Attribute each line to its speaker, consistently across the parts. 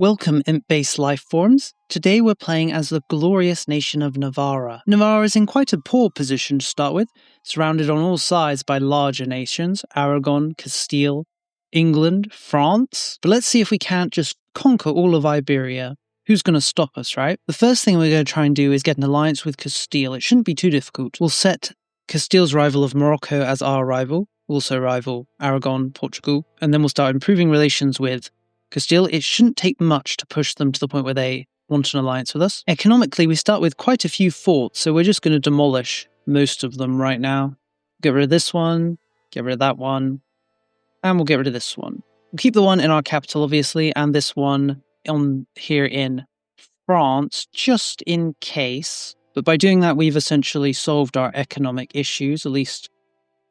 Speaker 1: Welcome, imp-based life forms. Today we're playing as the glorious nation of Navarre. Navarre is in quite a poor position to start with, surrounded on all sides by larger nations, Aragon, Castile, England, France. But let's see if we can't just conquer all of Iberia. Who's going to stop us, right? The first thing we're going to try and do is get an alliance with Castile. It shouldn't be too difficult. We'll set Castile's rival of Morocco as our rival, also rival Aragon, Portugal, and then we'll start improving relations with Castile. It shouldn't take much to push them to the point where they want an alliance with us. Economically, we start with quite a few forts, so we're just going to demolish most of them right now. Get rid of this one, get rid of that one, and we'll get rid of this one. We'll keep the one in our capital, obviously, and this one on here in France, just in case. But by doing that, we've essentially solved our economic issues, at least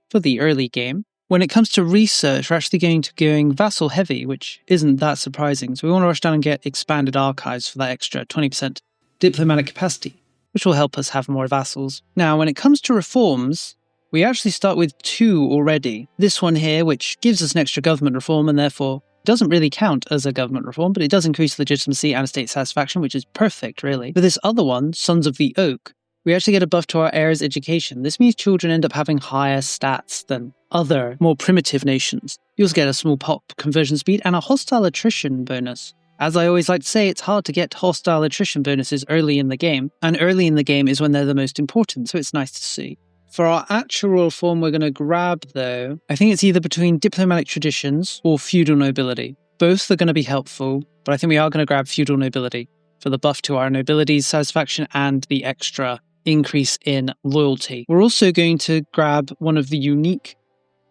Speaker 1: for the early game. When it comes to research, we're actually going vassal heavy, which isn't that surprising. So we want to rush down and get expanded archives for that extra 20% diplomatic capacity, which will help us have more vassals. Now, when it comes to reforms, we actually start with 2 already. This one here, which gives us an extra government reform and therefore doesn't really count as a government reform, but it does increase legitimacy and state satisfaction, which is perfect, really. But this other one, Sons of the Oak, we actually get a buff to our heirs' education. This means children end up having higher stats than other, more primitive nations. You also get a small pop conversion speed and a hostile attrition bonus. As I always like to say, it's hard to get hostile attrition bonuses early in the game, and early in the game is when they're the most important, so it's nice to see. For our actual reform we're going to grab, though, I think it's either between diplomatic traditions or feudal nobility. Both are going to be helpful, but I think we are going to grab feudal nobility for the buff to our nobility's satisfaction and the extra increase in loyalty. We're also going to grab one of the unique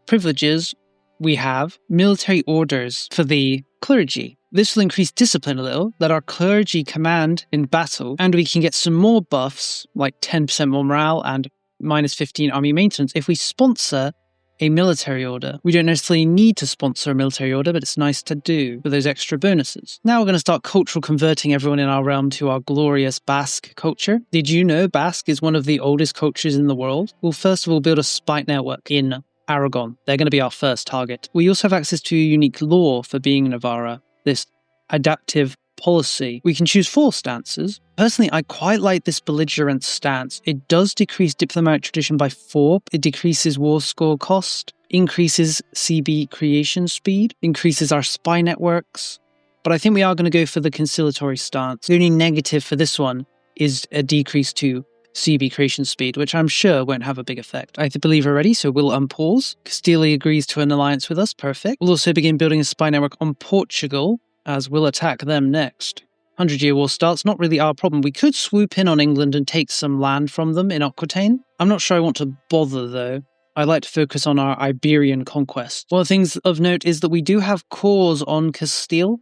Speaker 1: privileges we have, military orders for the clergy. This will increase discipline a little, let our clergy command in battle, and we can get some more buffs, like 10% more morale and minus 15 army maintenance, if we sponsor a military order. We don't necessarily need to sponsor a military order, but it's nice to do for those extra bonuses. Now we're going to start cultural converting everyone in our realm to our glorious Basque culture. Did you know Basque is one of the oldest cultures in the world? We'll first of all build a spy network in Aragon. They're going to be our first target. We also have access to unique law for being Navarre, this adaptive policy. We can choose 4 stances. Personally, I quite like this belligerent stance. It does decrease diplomatic tradition by 4. It decreases war score cost, increases CB creation speed, increases our spy networks. But I think we are going to go for the conciliatory stance. The only negative for this one is a decrease to CB creation speed, which I'm sure won't have a big effect. I believe we're ready, so we'll unpause. Castile agrees to an alliance with us. Perfect. We'll also begin building a spy network on Portugal, as we'll attack them next. 100-Year War starts, not really our problem. We could swoop in on England and take some land from them in Aquitaine. I'm not sure I want to bother, though. I like to focus on our Iberian conquest. One of the things of note is that we do have cores on Castile,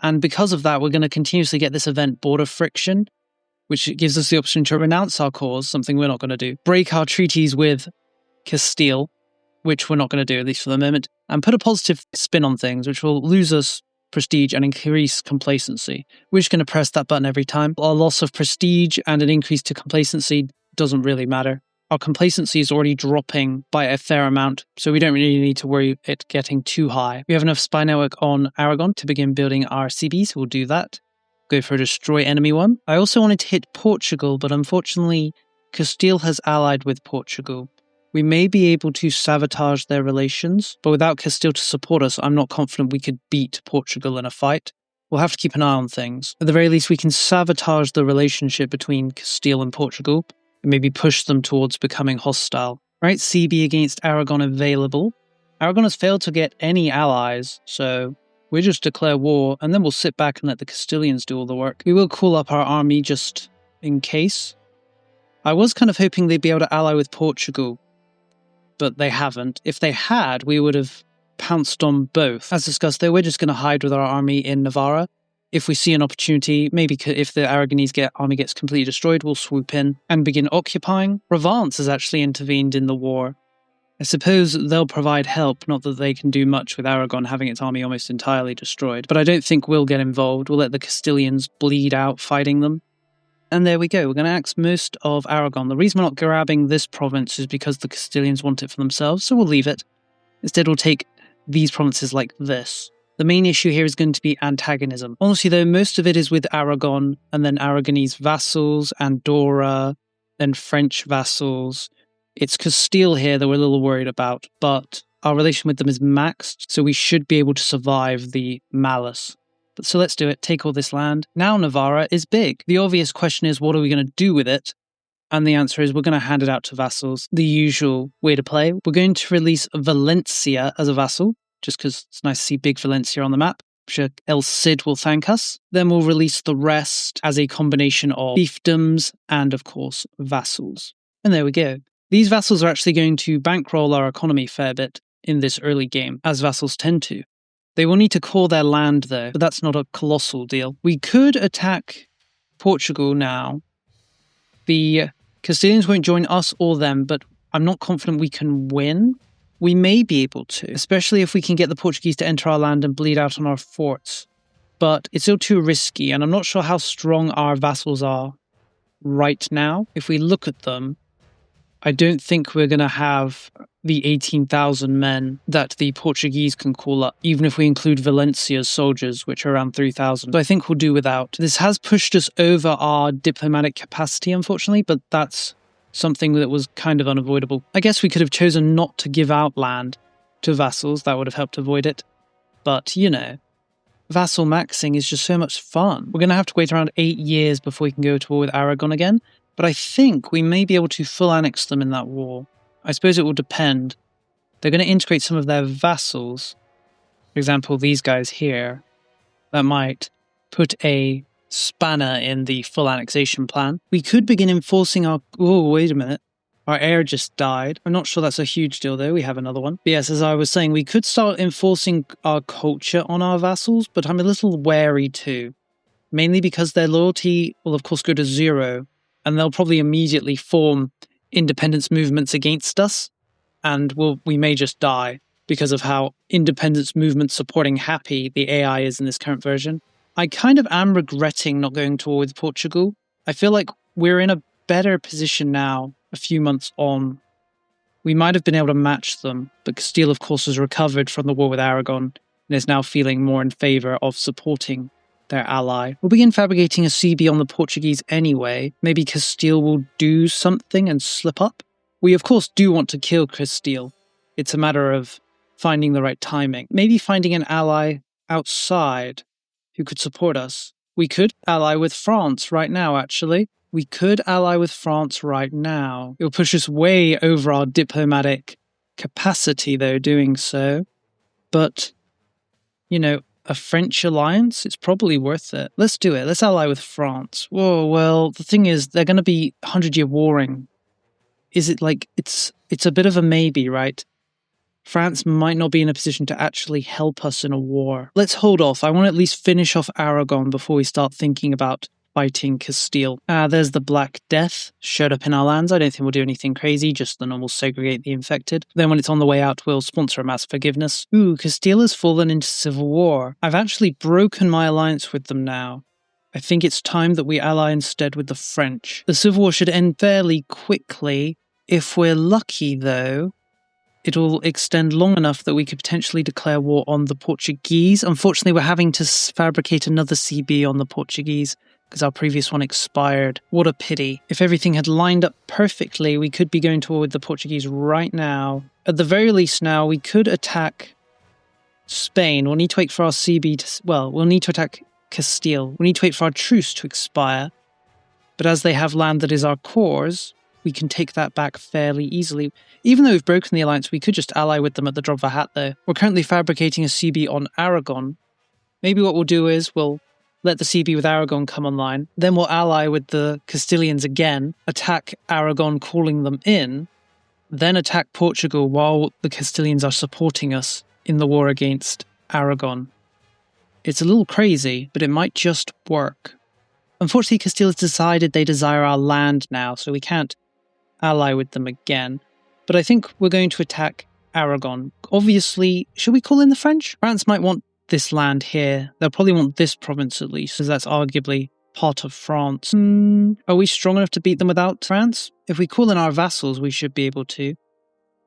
Speaker 1: and because of that, we're going to continuously get this event border friction, which gives us the option to renounce our cores, something we're not going to do, break our treaties with Castile, which we're not going to do, at least for the moment, and put a positive spin on things, which will lose us prestige and increase complacency. We're just going to press that button every time. Our loss of prestige and an increase to complacency doesn't really matter. Our complacency is already dropping by a fair amount, so we don't really need to worry it getting too high. We have enough spy network on Aragon to begin building our CB, so we'll do that. Go for a destroy enemy one. I also wanted to hit Portugal, but unfortunately Castile has allied with Portugal. We may be able to sabotage their relations, but without Castile to support us, I'm not confident we could beat Portugal in a fight. We'll have to keep an eye on things. At the very least, we can sabotage the relationship between Castile and Portugal, and maybe push them towards becoming hostile. Right, CB against Aragon available. Aragon has failed to get any allies, so we'll just declare war, and then we'll sit back and let the Castilians do all the work. We will call up our army just in case. I was kind of hoping they'd be able to ally with Portugal, but they haven't. If they had, we would have pounced on both. As discussed, though, we're just going to hide with our army in Navarre. If we see an opportunity, maybe if the Aragonese army gets completely destroyed, we'll swoop in and begin occupying. Provence has actually intervened in the war. I suppose they'll provide help, not that they can do much with Aragon having its army almost entirely destroyed. But I don't think we'll get involved. We'll let the Castilians bleed out fighting them. And there we go, we're going to axe most of Aragon. The reason we're not grabbing this province is because the Castilians want it for themselves, so we'll leave it. Instead, we'll take these provinces like this. The main issue here is going to be antagonism. Honestly, though, most of it is with Aragon, and then Aragonese vassals, Andorra, then French vassals. It's Castile here that we're a little worried about, but our relation with them is maxed, so we should be able to survive the malice. So let's do it. Take all this land. Now Navarre is big. The obvious question is, what are we going to do with it? And the answer is, we're going to hand it out to vassals. The usual way to play. We're going to release Valencia as a vassal, just because it's nice to see big Valencia on the map. I'm sure El Cid will thank us. Then we'll release the rest as a combination of fiefdoms and, of course, vassals. And there we go. These vassals are actually going to bankroll our economy a fair bit in this early game, as vassals tend to. They will need to call their land, though, but that's not a colossal deal. We could attack Portugal now. The Castilians won't join us or them, but I'm not confident we can win. We may be able to, especially if we can get the Portuguese to enter our land and bleed out on our forts. But it's still too risky, and I'm not sure how strong our vassals are right now. If we look at them, I don't think we're going to have the 18,000 men that the Portuguese can call up, even if we include Valencia's soldiers, which are around 3,000. So I think we'll do without. This has pushed us over our diplomatic capacity, unfortunately, but that's something that was kind of unavoidable. I guess we could have chosen not to give out land to vassals. That would have helped avoid it. But, you know, vassal maxing is just so much fun. We're going to have to wait around 8 years before we can go to war with Aragon again. But I think we may be able to full annex them in that war. I suppose it will depend. They're going to integrate some of their vassals. For example, these guys here. That might put a spanner in the full annexation plan. We could begin enforcing our... Oh, wait a minute. Our heir just died. I'm not sure that's a huge deal, though. We have another one. But yes, as I was saying, we could start enforcing our culture on our vassals, but I'm a little wary too. Mainly because their loyalty will, of course, go to 0. And they'll probably immediately form independence movements against us, and we may just die because of how independence movement supporting happy the AI is in this current version. I kind of am regretting not going to war with Portugal. I feel like we're in a better position now, a few months on. We might have been able to match them, but Castile, of course, has recovered from the war with Aragon and is now feeling more in favour of supporting their ally. We'll begin fabricating a CB on the Portuguese anyway. Maybe Castile will do something and slip up. We of course do want to kill Castile. It's a matter of finding the right timing. Maybe finding an ally outside who could support us. We could ally with France right now, actually. We could ally with France right now. It will push us way over our diplomatic capacity, though, doing so. But, you know, a French alliance, it's probably worth it. Let's do it. Let's ally with France. Whoa, well, the thing is, they're going to be 100-year warring. Is it like, it's a bit of a maybe, right? France might not be in a position to actually help us in a war. Let's hold off. I want to at least finish off Aragon before we start thinking about fighting Castile. There's the Black Death. Showed up in our lands. I don't think we'll do anything crazy, just the normal segregate the infected. Then when it's on the way out, we'll sponsor a mass forgiveness. Ooh, Castile has fallen into civil war. I've actually broken my alliance with them now. I think it's time that we ally instead with the French. The civil war should end fairly quickly. If we're lucky, though, it'll extend long enough that we could potentially declare war on the Portuguese. Unfortunately, we're having to fabricate another CB on the Portuguese, because our previous one expired. What a pity. If everything had lined up perfectly, we could be going to war with the Portuguese right now. At the very least now, we could attack Spain. We'll need to wait for our CB to... Well, we'll need to attack Castile. We need to wait for our truce to expire. But as they have land that is our cores, we can take that back fairly easily. Even though we've broken the alliance, we could just ally with them at the drop of a hat, though. We're currently fabricating a CB on Aragon. Maybe what we'll do is we'll let the CB with Aragon come online, then we'll ally with the Castilians again, attack Aragon calling them in, then attack Portugal while the Castilians are supporting us in the war against Aragon. It's a little crazy, but it might just work. Unfortunately, Castile has decided they desire our land now, so we can't ally with them again. But I think we're going to attack Aragon. Obviously, should we call in the French? France might want this land here. They'll probably want this province at least, because that's arguably part of France. Are we strong enough to beat them without France? If we call in our vassals, we should be able to.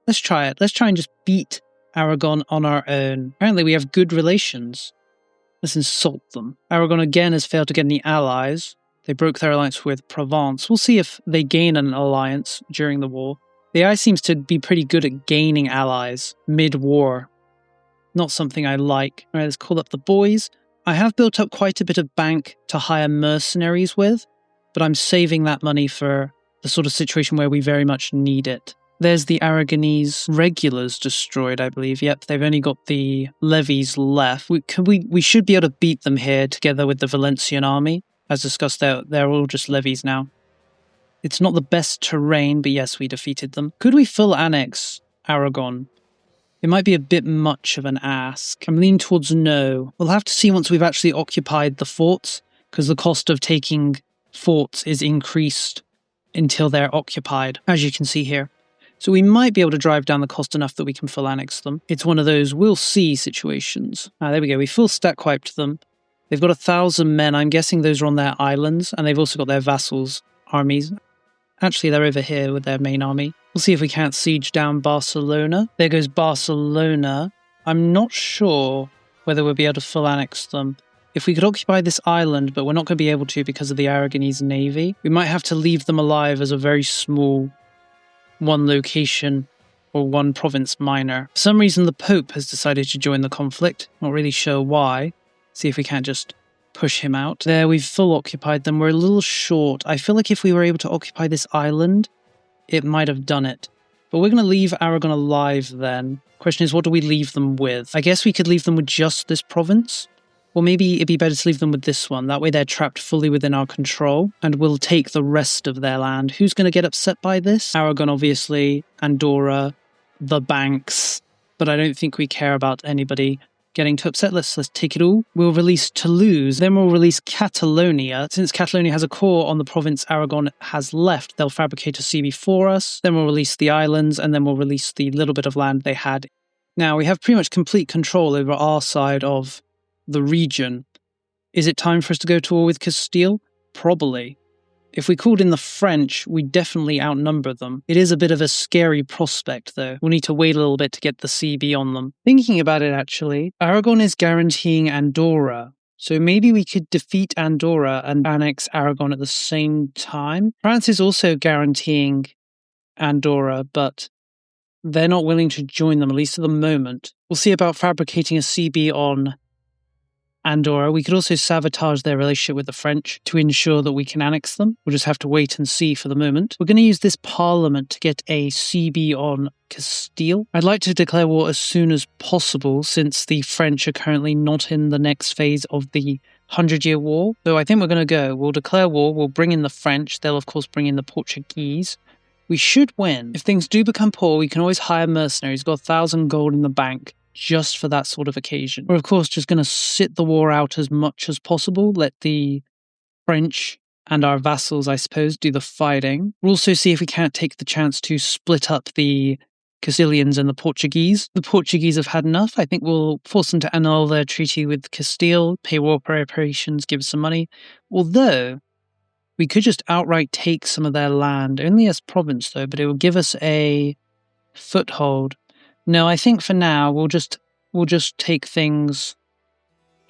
Speaker 1: Let's try it. Let's try and just beat Aragon on our own. Apparently we have good relations. Let's insult them. Aragon again has failed to get any allies. They broke their alliance with Provence. We'll see if they gain an alliance during the war. The AI seems to be pretty good at gaining allies mid-war. Not something I like. Alright, let's call up the boys. I have built up quite a bit of bank to hire mercenaries with, but I'm saving that money for the sort of situation where we very much need it. There's the Aragonese regulars destroyed, I believe. Yep, they've only got the levies left. We should be able to beat them here together with the Valencian army. As discussed, they're all just levies now. It's not the best terrain, but yes, we defeated them. Could we full annex Aragon? It might be a bit much of an ask. I'm leaning towards no. We'll have to see once we've actually occupied the forts, because the cost of taking forts is increased until they're occupied, as you can see here. So we might be able to drive down the cost enough that we can full annex them. It's one of those we'll see situations. There we go. We full stack wiped them. They've got 1,000 men. I'm guessing those are on their islands, and they've also got their vassals' armies. Actually, they're over here with their main army. We'll see if we can't siege down Barcelona. There goes Barcelona. I'm not sure whether we'll be able to full annex them. If we could occupy this island, but we're not going to be able to because of the Aragonese navy, we might have to leave them alive as a very small one location or one province minor. For some reason, the Pope has decided to join the conflict. Not really sure why. See if we can't just push him out. There, we've full occupied them. We're a little short. I feel like if we were able to occupy this island, it might have done it. But we're going to leave Aragon alive then. Question is, what do we leave them with? I guess we could leave them with just this province. Or maybe it'd be better to leave them with this one. That way they're trapped fully within our control, and we'll take the rest of their land. Who's going to get upset by this? Aragon, obviously. Andorra. The banks. But I don't think we care about anybody getting too upset. Let's take it all. We'll release Toulouse. Then we'll release Catalonia. Since Catalonia has a core on the province Aragon has left, they'll fabricate a CB for us. Then we'll release the islands, and then we'll release the little bit of land they had. Now, we have pretty much complete control over our side of the region. Is it time for us to go to war with Castile? Probably. If we called in the French, we definitely outnumber them. It is a bit of a scary prospect, though. We'll need to wait a little bit to get the CB on them. Thinking about it, actually, Aragon is guaranteeing Andorra. So maybe we could defeat Andorra and annex Aragon at the same time. France is also guaranteeing Andorra, but they're not willing to join them, at least at the moment. We'll see about fabricating a CB on Andorra. We could also sabotage their relationship with the French to ensure that we can annex them. We'll just have to wait and see for the moment. We're going to use this parliament to get a CB on Castile. I'd like to declare war as soon as possible since the French are currently not in the next phase of the 100-Year War. So I think we're going to go. We'll declare war. We'll bring in the French. They'll, of course, bring in the Portuguese. We should win. If things do become poor, we can always hire mercenaries. We've got 1,000 gold in the bank just for that sort of occasion. We're, of course, just going to sit the war out as much as possible, let the French and our vassals, I suppose, do the fighting. We'll also see if we can't take the chance to split up the Castilians and the Portuguese. The Portuguese have had enough. I think we'll force them to annul their treaty with Castile, pay war reparations, give us some money. Although, we could just outright take some of their land, only as province though, but it will give us a foothold. No, I think for now we'll just take things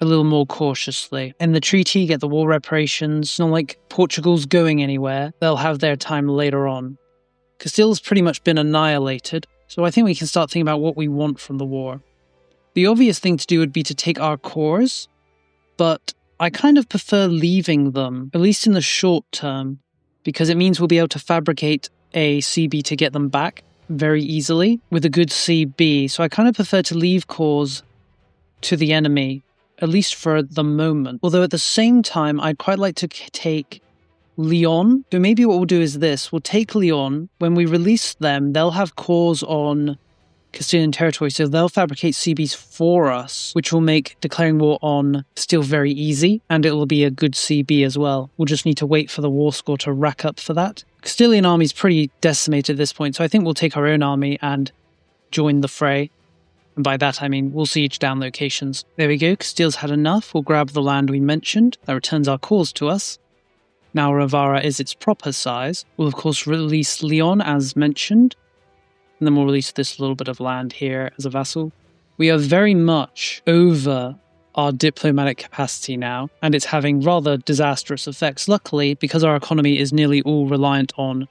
Speaker 1: a little more cautiously. In the treaty, get the war reparations. It's not like Portugal's going anywhere. They'll have their time later on. Castile's pretty much been annihilated, so I think we can start thinking about what we want from the war. The obvious thing to do would be to take our cores, but I kind of prefer leaving them, at least in the short term, because it means we'll be able to fabricate a CB to get them back very easily with a good CB. So I kind of prefer to leave cores to the enemy, at least for the moment. Although at the same time, I'd quite like to take Lyon. So maybe what we'll do is this. We'll take Lyon. When we release them, they'll have cores on Castilian territory, so they'll fabricate CBs for us, which will make declaring war on Castile very easy, and it will be a good CB as well. We'll just need to wait for the war score to rack up for that. Castilian army's pretty decimated at this point, so I think we'll take our own army and join the fray. And by that I mean we'll siege down locations. There we go, Castile's had enough. We'll grab the land we mentioned. That returns our cores to us. Now Navarre is its proper size. We'll of course release Lyon as mentioned. and then we'll release this little bit of land here as a vassal. We are very much over our diplomatic capacity now, and it's having rather disastrous effects. Luckily, because our economy is nearly all reliant on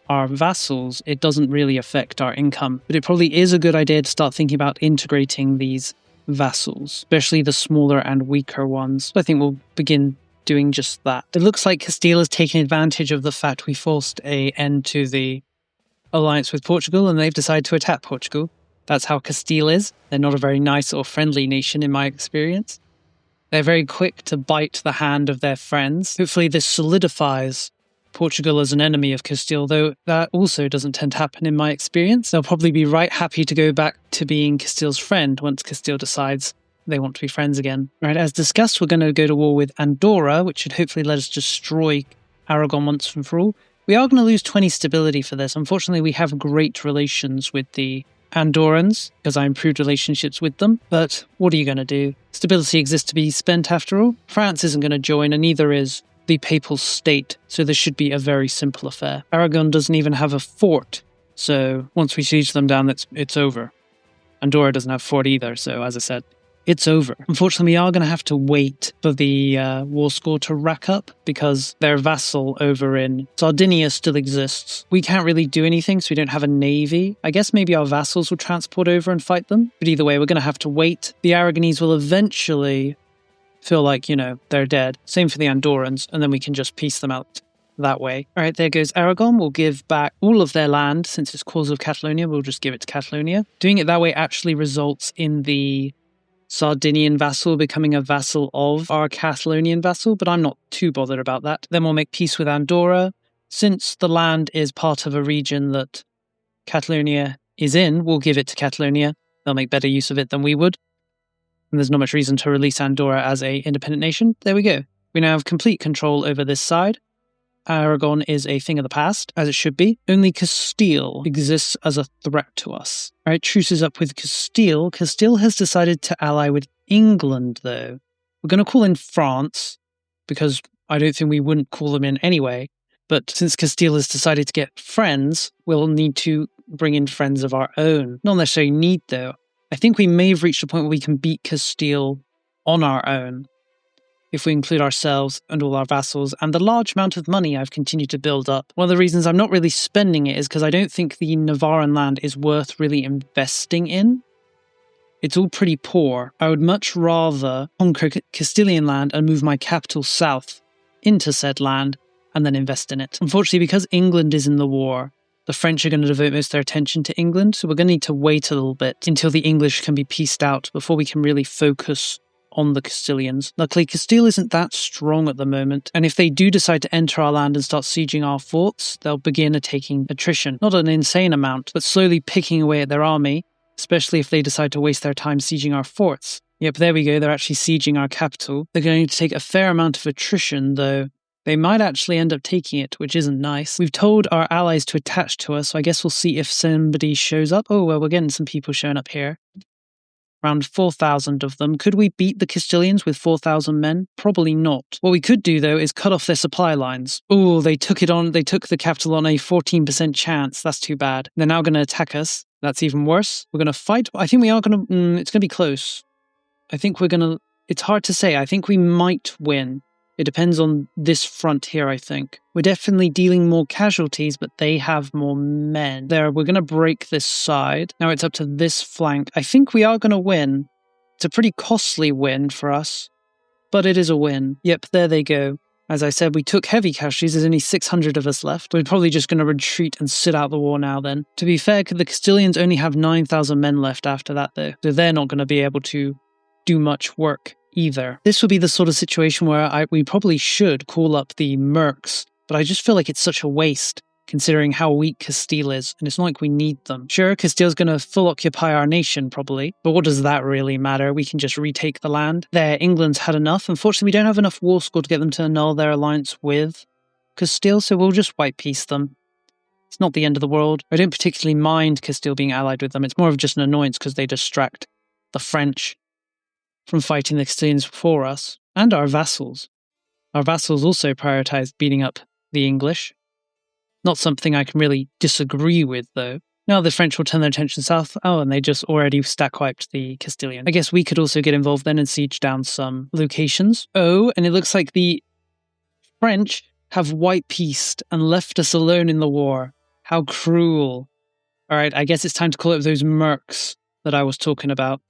Speaker 1: our vassals, it doesn't really affect our income. But it probably is a good idea to start thinking about integrating these vassals, especially the smaller and weaker ones. I think we'll begin doing just that. It looks like Castile has taken advantage of the fact we forced an end to the alliance with Portugal, and they've decided to attack Portugal. That's how Castile is. They're not a very nice or friendly nation in my experience. They're very quick to bite the hand of their friends. Hopefully this solidifies Portugal as an enemy of Castile, though that also doesn't tend to happen in my experience. They'll probably be right happy to go back to being Castile's friend once Castile decides they want to be friends again. Right, as discussed, we're going to go to war with Andorra, which should hopefully let us destroy Aragon once and for all. We are going to lose 20 stability for this. Unfortunately, we have great relations with the Andorrans, because I improved relationships with them. But what are you going to do? Stability exists to be spent after all. France isn't going to join, and neither is the Papal State, so this should be a very simple affair. Aragon doesn't even have a fort, so once we siege them down, it's over. Andorra doesn't have a fort either, so as I said, it's over. Unfortunately, we are going to have to wait for the war score to rack up, because their vassal over in Sardinia still exists. We can't really do anything, so we don't have a navy. I guess maybe our vassals will transport over and fight them, but either way, we're going to have to wait. The Aragonese will eventually feel like, they're dead. Same for the Andorrans, and then we can just piece them out that way. All right, there goes Aragon. We'll give back all of their land. Since it's cause of Catalonia, we'll just give it to Catalonia. Doing it that way actually results in the Sardinian vassal becoming a vassal of our Catalonian vassal, but I'm not too bothered about that. Then we'll make peace with Andorra. Since the land is part of a region that Catalonia is in, we'll give it to Catalonia. They'll make better use of it than we would. And there's not much reason to release Andorra as an independent nation. There we go. We now have complete control over this side. Aragon is a thing of the past, as it should be. Only Castile exists as a threat to us. All right, truce is up with Castile. Castile has decided to ally with England, though. We're going to call in France, because I don't think we wouldn't call them in anyway. But since Castile has decided to get friends, we'll need to bring in friends of our own. Not necessarily need, though. I think we may have reached a point where we can beat Castile on our own, if we include ourselves and all our vassals, and the large amount of money I've continued to build up. One of the reasons I'm not really spending it is because I don't think the Navarran land is worth really investing in. It's all pretty poor. I would much rather conquer Castilian land and move my capital south into said land and then invest in it. Unfortunately, because England is in the war, the French are going to devote most of their attention to England, so we're going to need to wait a little bit until the English can be pieced out before we can really focus on the Castilians. Luckily, Castile isn't that strong at the moment, and if they do decide to enter our land and start sieging our forts, they'll begin taking attrition. Not an insane amount, but slowly picking away at their army, especially if they decide to waste their time sieging our forts. Yep, there we go, they're actually sieging our capital. They're going to take a fair amount of attrition, though. They might actually end up taking it, which isn't nice. We've told our allies to attach to us, so I guess we'll see if somebody shows up. Oh, well, we're getting some people showing up here. Around 4,000 of them. Could we beat the Castilians with 4,000 men? Probably not. What we could do, though, is cut off their supply lines. Oh, they took the capital on a 14% chance. That's too bad. They're now going to attack us. That's even worse. We're going to fight. I think we are going to... it's going to be close. I think we're going to... It's hard to say. I think we might win. It depends on this front here, I think. We're definitely dealing more casualties, but they have more men. We're going to break this side. Now it's up to this flank. I think we are going to win. It's a pretty costly win for us, but it is a win. Yep, there they go. As I said, we took heavy casualties. There's only 600 of us left. We're probably just going to retreat and sit out the war now then. To be fair, the Castilians only have 9,000 men left after that, though. So they're not going to be able to do much work either. This would be the sort of situation where we probably should call up the mercs, but I just feel like it's such a waste, considering how weak Castile is, and it's not like we need them. Sure, Castile's going to full occupy our nation, probably, but what does that really matter? We can just retake the land. There, England's had enough. Unfortunately, we don't have enough war score to get them to annul their alliance with Castile, so we'll just white peace them. It's not the end of the world. I don't particularly mind Castile being allied with them. It's more of just an annoyance because they distract the French from fighting the Castilians for us, and our vassals. Our vassals also prioritize beating up the English. Not something I can really disagree with, though. Now the French will turn their attention south. Oh, and they just already stack wiped the Castilian. I guess we could also get involved then and siege down some locations. Oh, and it looks like the French have white-pieced and left us alone in the war. How cruel. All right, I guess it's time to call up those mercs that I was talking about.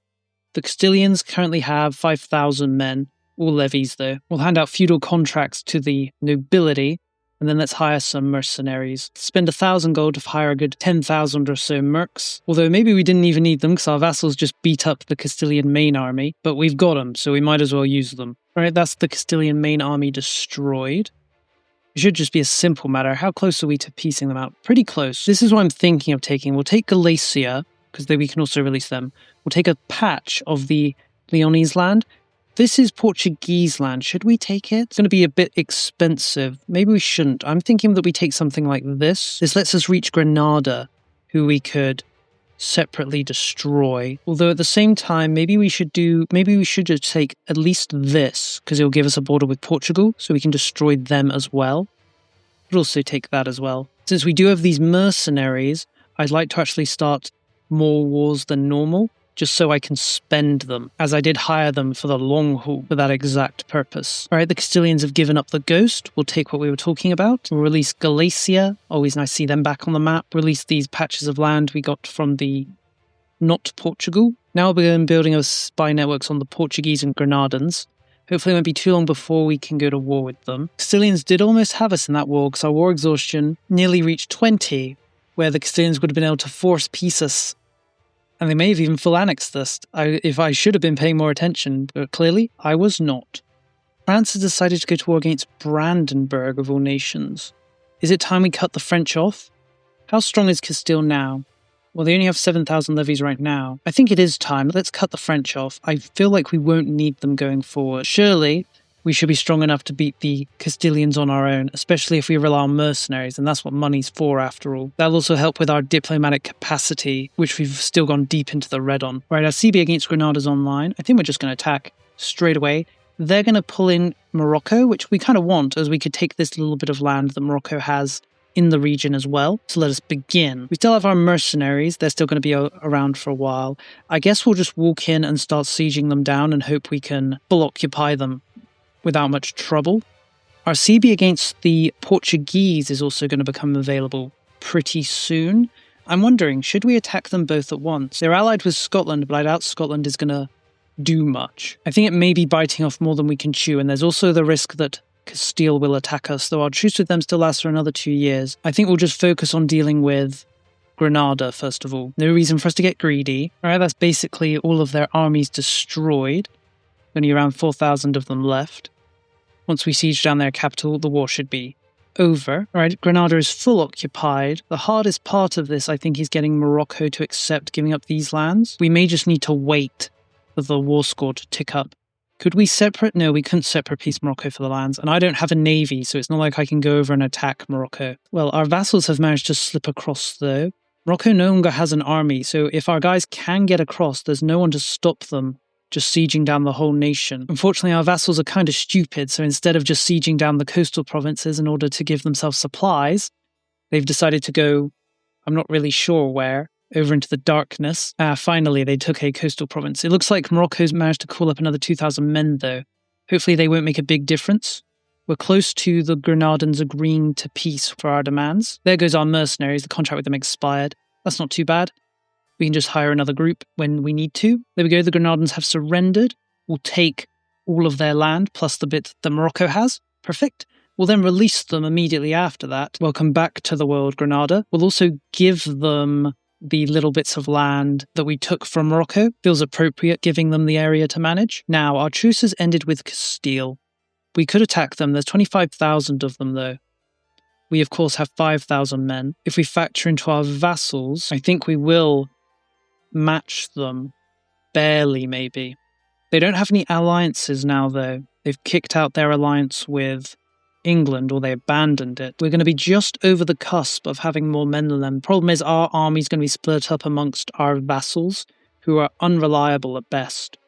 Speaker 1: The Castilians currently have 5,000 men, all levies though. We'll hand out feudal contracts to the nobility, and then let's hire some mercenaries. Spend 1,000 gold to hire a good 10,000 or so mercs. Although maybe we didn't even need them because our vassals just beat up the Castilian main army, but we've got them, so we might as well use them. All right, that's the Castilian main army destroyed. It should just be a simple matter. How close are we to piecing them out? Pretty close. This is what I'm thinking of taking. We'll take Galicia, because then we can also release them. We'll take a patch of the Leonese land. This is Portuguese land. Should we take it? It's going to be a bit expensive. Maybe we shouldn't. I'm thinking that we take something like this. This lets us reach Granada, who we could separately destroy. Although at the same time, maybe we should just take at least this, because it'll give us a border with Portugal, so we can destroy them as well. We'll also take that as well. Since we do have these mercenaries, I'd like to actually start more wars than normal, just so I can spend them, as I did hire them for the long haul for that exact purpose. All right, the Castilians have given up the ghost. We'll take what we were talking about. We'll release Galicia. Always nice to see them back on the map. Release these patches of land we got from the not Portugal. Now we'll begin building our spy networks on the Portuguese and Granadans. Hopefully it won't be too long before we can go to war with them. Castilians did almost have us in that war because our war exhaustion nearly reached 20, where the Castilians would have been able to force peace us. And they may have even full annexed us if I should have been paying more attention, but clearly I was not. France has decided to go to war against Brandenburg of all nations. Is it time we cut the French off? How strong is Castile now? Well, they only have 7,000 levies right now. I think it is time. Let's cut the French off. I feel like we won't need them going forward. Surely we should be strong enough to beat the Castilians on our own, especially if we rely on mercenaries, and that's what money's for after all. That'll also help with our diplomatic capacity, which we've still gone deep into the red on. Right, our CB against Granada's online. I think we're just going to attack straight away. They're going to pull in Morocco, which we kind of want, as we could take this little bit of land that Morocco has in the region as well. So let us begin. We still have our mercenaries. They're still going to be around for a while. I guess we'll just walk in and start sieging them down and hope we can full occupy them without much trouble. Our CB against the Portuguese is also going to become available pretty soon. I'm wondering, should we attack them both at once? They're allied with Scotland, but I doubt Scotland is going to do much. I think it may be biting off more than we can chew, and there's also the risk that Castile will attack us, though our truce with them still lasts for another 2 years. I think we'll just focus on dealing with Granada, first of all. No reason for us to get greedy. Alright, that's basically all of their armies destroyed. Only around 4,000 of them left. Once we siege down their capital, the war should be over. Alright, Granada is full occupied. The hardest part of this, I think, is getting Morocco to accept giving up these lands. We may just need to wait for the war score to tick up. Could we separate? No, we couldn't separate piece Morocco for the lands. And I don't have a navy, so it's not like I can go over and attack Morocco. Well, our vassals have managed to slip across, though. Morocco no longer has an army, so if our guys can get across, there's no one to stop them just sieging down the whole nation. Unfortunately, our vassals are kind of stupid, so instead of just sieging down the coastal provinces in order to give themselves supplies, they've decided to go, I'm not really sure where, over into the darkness. Finally, they took a coastal province. It looks like Morocco's managed to call up another 2,000 men, though. Hopefully they won't make a big difference. We're close to the Granadans agreeing to peace for our demands. There goes our mercenaries. The contract with them expired. That's not too bad. We can just hire another group when we need to. There we go. The Granadans have surrendered. We'll take all of their land, plus the bit that Morocco has. Perfect. We'll then release them immediately after that. Welcome back to the world, Granada. We'll also give them the little bits of land that we took from Morocco. Feels appropriate giving them the area to manage. Now, our truce has ended with Castile. We could attack them. There's 25,000 of them, though. We, of course, have 5,000 men. If we factor into our vassals, I think we will match them. Barely, maybe. They don't have any alliances now, though. They've kicked out their alliance with England, or they abandoned it. We're going to be just over the cusp of having more men than them. Problem is, our army's going to be split up amongst our vassals, who are unreliable at best.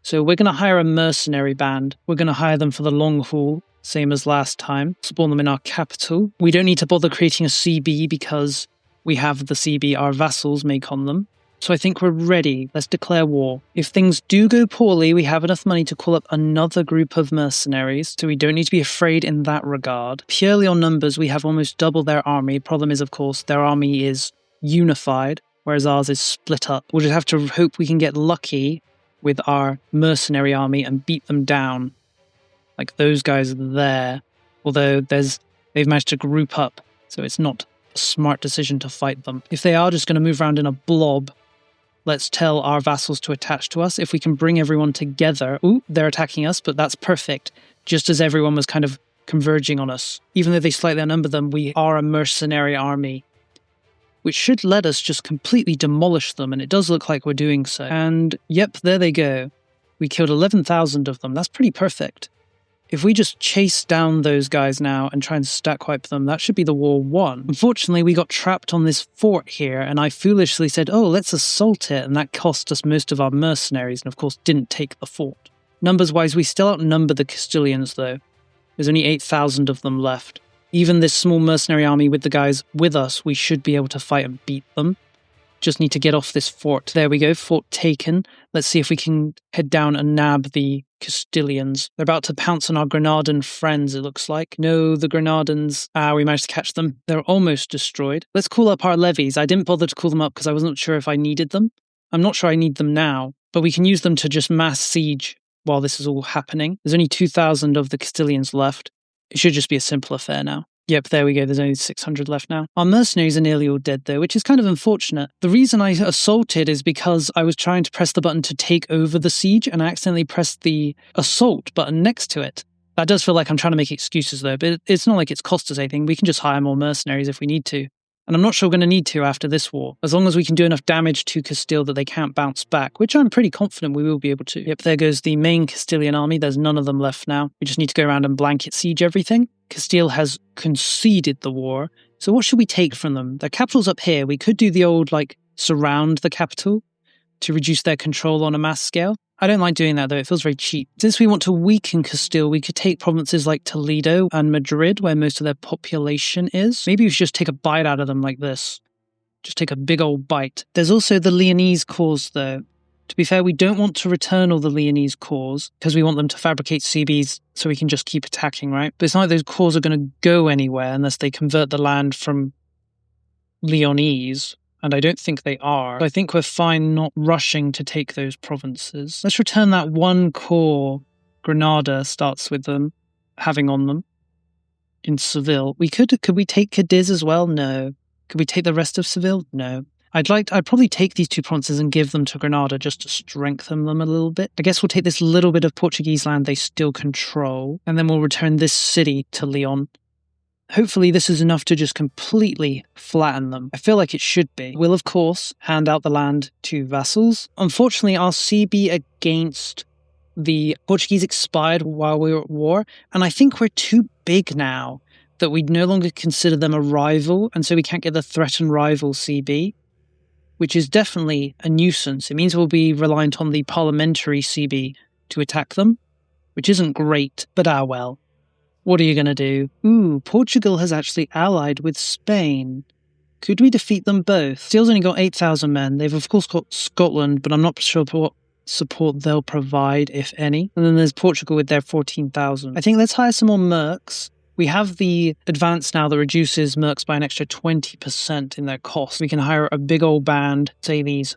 Speaker 1: So we're going to hire a mercenary band. We're going to hire them for the long haul, same as last time. Spawn them in our capital. We don't need to bother creating a CB because we have the CB our vassals make on them. So I think we're ready. Let's declare war. If things do go poorly, we have enough money to call up another group of mercenaries, so we don't need to be afraid in that regard. Purely on numbers, we have almost double their army. Problem is, of course, their army is unified, whereas ours is split up. We'll just have to hope we can get lucky with our mercenary army and beat them down. Like those guys there. Although they've managed to group up, so it's not a smart decision to fight them. If they are just going to move around in a blob, let's tell our vassals to attach to us. If we can bring everyone together... Ooh, they're attacking us, but that's perfect. Just as everyone was kind of converging on us. Even though they slightly outnumber them, we are a mercenary army, which should let us just completely demolish them, and it does look like we're doing so. And yep, there they go. We killed 11,000 of them. That's pretty perfect. If we just chase down those guys now and try and stack wipe them, that should be the war won. Unfortunately, we got trapped on this fort here, and I foolishly said, oh, let's assault it, and that cost us most of our mercenaries, and of course didn't take the fort. Numbers-wise, we still outnumber the Castilians, though. There's only 8,000 of them left. Even this small mercenary army with the guys with us, we should be able to fight and beat them. Just need to get off this fort. There we go, fort taken. Let's see if we can head down and nab the Castilians. They're about to pounce on our Granadan friends, it looks like. No, the Granadans. We managed to catch them. They're almost destroyed. Let's call up our levies. I didn't bother to call them up because I wasn't sure if I needed them. I'm not sure I need them now, but we can use them to just mass siege while this is all happening. There's only 2,000 of the Castilians left. It should just be a simple affair now. Yep, there we go. There's only 600 left now. Our mercenaries are nearly all dead, though, which is kind of unfortunate. The reason I assaulted is because I was trying to press the button to take over the siege, and I accidentally pressed the assault button next to it. That does feel like I'm trying to make excuses, though, but it's not like it's cost us anything. We can just hire more mercenaries if we need to. And I'm not sure we're going to need to after this war, as long as we can do enough damage to Castile that they can't bounce back, which I'm pretty confident we will be able to. Yep, there goes the main Castilian army. There's none of them left now. We just need to go around and blanket siege everything. Castile has conceded the war, so what should we take from them? Their capital's up here. We could do the old, surround the capital to reduce their control on a mass scale. I don't like doing that, though. It feels very cheap. Since we want to weaken Castile, we could take provinces like Toledo and Madrid, where most of their population is. Maybe we should just take a bite out of them like this. Just take a big old bite. There's also the Leonese cause, though. To be fair, we don't want to return all the Leonese cores, because we want them to fabricate CBs so we can just keep attacking, right? But it's not like those cores are going to go anywhere unless they convert the land from Leonese. And I don't think they are. I think we're fine not rushing to take those provinces. Let's return that one core Granada starts with them having on them in Seville. Could we take Cadiz as well? No. Could we take the rest of Seville? No. I'd probably take these two provinces and give them to Granada just to strengthen them a little bit. I guess we'll take this little bit of Portuguese land they still control, and then we'll return this city to Leon. Hopefully this is enough to just completely flatten them. I feel like it should be. We'll, of course, hand out the land to vassals. Unfortunately, our CB against the Portuguese expired while we were at war, and I think we're too big now that we no longer consider them a rival, and so we can't get the threatened rival CB, which is definitely a nuisance. It means we'll be reliant on the parliamentary CB to attack them, which isn't great, but well. What are you going to do? Ooh, Portugal has actually allied with Spain. Could we defeat them both? Still's only got 8,000 men. They've of course got Scotland, but I'm not sure what support they'll provide, if any. And then there's Portugal with their 14,000. I think let's hire some more mercs. We have the advance now that reduces mercs by an extra 20% in their cost. We can hire a big old band, say these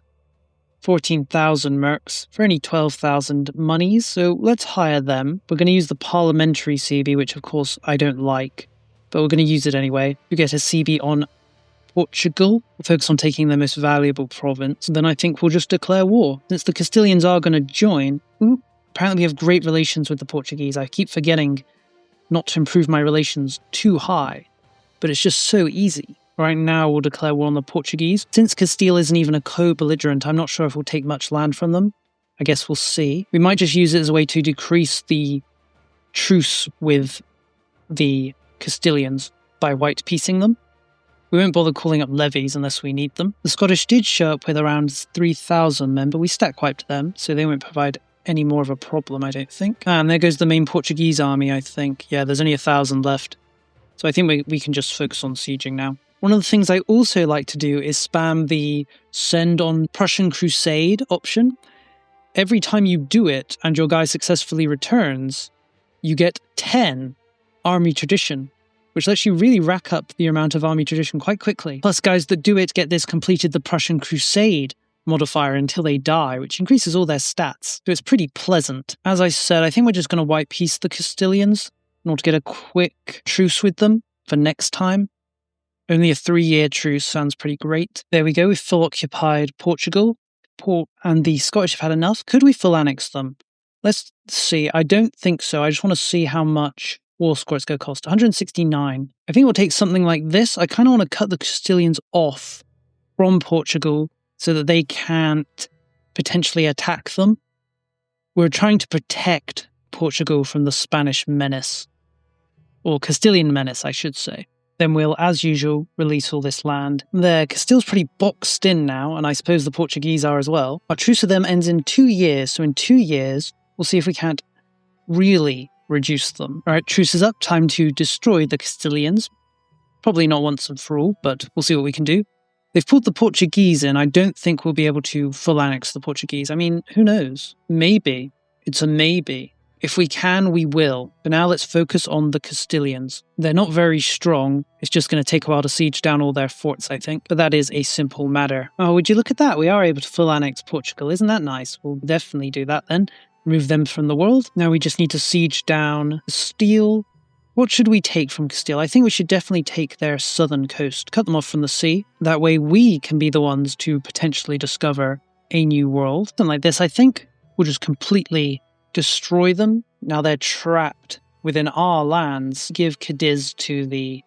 Speaker 1: 14,000 mercs for only 12,000 monies, so let's hire them. We're going to use the parliamentary CB, which of course I don't like, but we're going to use it anyway. We get a CB on Portugal. We'll focus on taking their most valuable province, and then I think we'll just declare war. Since the Castilians are going to join, apparently we have great relations with the Portuguese. I keep forgetting not to improve my relations too high, but it's just so easy. Right now, we'll declare war on the Portuguese. Since Castile isn't even a co-belligerent, I'm not sure if we'll take much land from them. I guess we'll see. We might just use it as a way to decrease the truce with the Castilians by white piecing them. We won't bother calling up levies unless we need them. The Scottish did show up with around 3,000 men, but we stack wiped them, so they won't provide any more of a problem, I don't think. And there goes the main Portuguese army, I think. Yeah, there's only 1,000 left. So I think we can just focus on sieging now. One of the things I also like to do is spam the send on Prussian Crusade option. Every time you do it and your guy successfully returns, you get 10 army tradition, which lets you really rack up the amount of army tradition quite quickly. Plus, guys that do it get this completed the Prussian Crusade modifier until they die, which increases all their stats. So it's pretty pleasant. As I said, I think we're just going to white peace the Castilians in order to get a quick truce with them for next time. Only a 3-year truce sounds pretty great. There we go, we've full occupied Portugal. And the Scottish have had enough. Could we full annex them? Let's see. I don't think so. I just want to see how much war score it's going to cost. 169. I think we'll take something like this. I kind of want to cut the Castilians off from Portugal so that they can't potentially attack them. We're trying to protect Portugal from the Spanish menace. Or Castilian menace, I should say. Then we'll, as usual, release all this land. There, Castile's pretty boxed in now, and I suppose the Portuguese are as well. Our truce with them ends in 2 years, so in 2 years, we'll see if we can't really reduce them. Alright, truce is up, time to destroy the Castilians. Probably not once and for all, but we'll see what we can do. They've pulled the Portuguese in. I don't think we'll be able to full annex the Portuguese. I mean, who knows? Maybe. It's a maybe. If we can, we will. But now let's focus on the Castilians. They're not very strong. It's just going to take a while to siege down all their forts, I think. But that is a simple matter. Oh, would you look at that? We are able to full annex Portugal. Isn't that nice? We'll definitely do that then. Remove them from the world. Now we just need to siege down Castile. What should we take from Castile? I think we should definitely take their southern coast. Cut them off from the sea. That way we can be the ones to potentially discover a new world. Something like this, I think. We'll just completely destroy them. Now they're trapped within our lands. Give Cadiz to the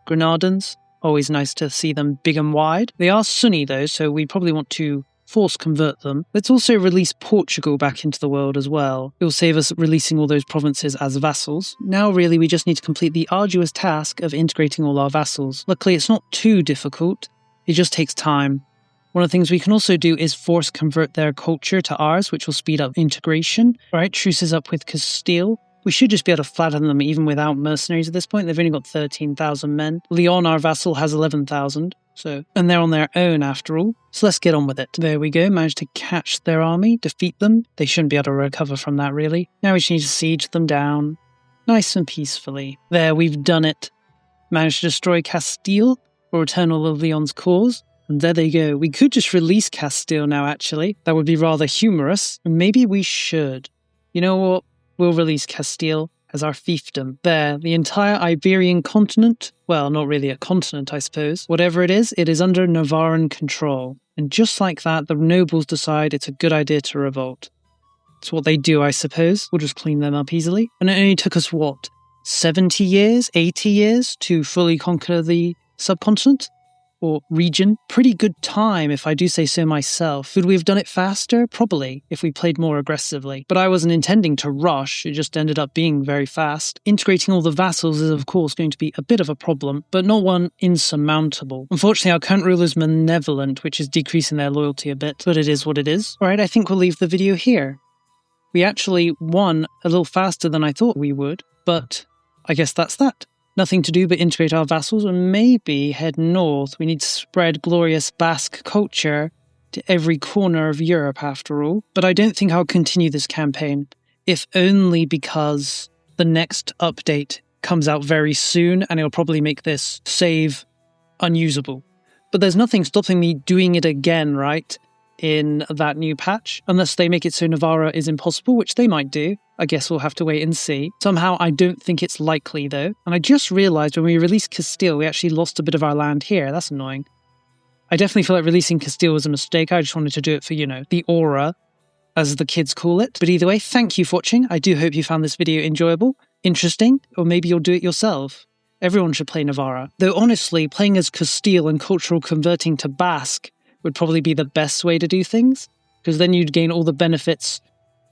Speaker 1: Granadans. Always nice to see them big and wide. They are Sunni though, so we probably want to force convert them. Let's also release Portugal back into the world as well. It will save us releasing all those provinces as vassals. Now really we just need to complete the arduous task of integrating all our vassals. Luckily it's not too difficult. It just takes time. One of the things we can also do is force convert their culture to ours, which will speed up integration. Alright, truce is up with Castile. We should just be able to flatten them even without mercenaries at this point. They've only got 13,000 men. Leon, our vassal, has 11,000. And they're on their own after all. So let's get on with it. There we go, managed to catch their army, defeat them. They shouldn't be able to recover from that really. Now we just need to siege them down, nice and peacefully. There, we've done it. Managed to destroy Castile, or return all of Leon's cause. And there they go. We could just release Castile now, actually. That would be rather humorous. Maybe we should. You know what? We'll release Castile as our fiefdom. There, the entire Iberian continent, well, not really a continent, I suppose. Whatever it is under Navarran control. And just like that, the nobles decide it's a good idea to revolt. It's what they do, I suppose. We'll just clean them up easily. And it only took us, what, 70 years, 80 years to fully conquer the subcontinent? Or region. Pretty good time, if I do say so myself. Could we have done it faster? Probably, if we played more aggressively. But I wasn't intending to rush, it just ended up being very fast. Integrating all the vassals is of course going to be a bit of a problem, but not one insurmountable. Unfortunately, our current ruler is malevolent, which is decreasing their loyalty a bit, but it is what it is. Alright, I think we'll leave the video here. We actually won a little faster than I thought we would, but I guess that's that. Nothing to do but integrate our vassals and maybe head north. We need to spread glorious Basque culture to every corner of Europe after all. But I don't think I'll continue this campaign, if only because the next update comes out very soon and it'll probably make this save unusable. But there's nothing stopping me doing it again, right? In that new patch, unless they make it so Navarre is impossible, which they might do. I guess we'll have to wait and see. Somehow I don't think it's likely though. And I just realised when we released Castile, we actually lost a bit of our land here. That's annoying. I definitely feel like releasing Castile was a mistake. I just wanted to do it for, you know, the aura, as the kids call it. But either way, thank you for watching. I do hope you found this video enjoyable, interesting, or maybe you'll do it yourself. Everyone should play Navarre. Though honestly, playing as Castile and cultural converting to Basque would probably be the best way to do things, because then you'd gain all the benefits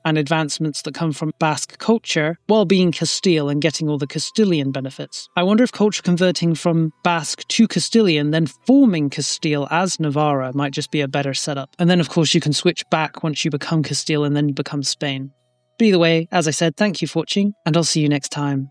Speaker 1: and advancements that come from Basque culture while being Castile and getting all the Castilian benefits. I wonder if culture converting from Basque to Castilian, then forming Castile as Navarre might just be a better setup. And then of course you can switch back once you become Castile and then you become Spain. But either way, as I said, thank you for watching, and I'll see you next time.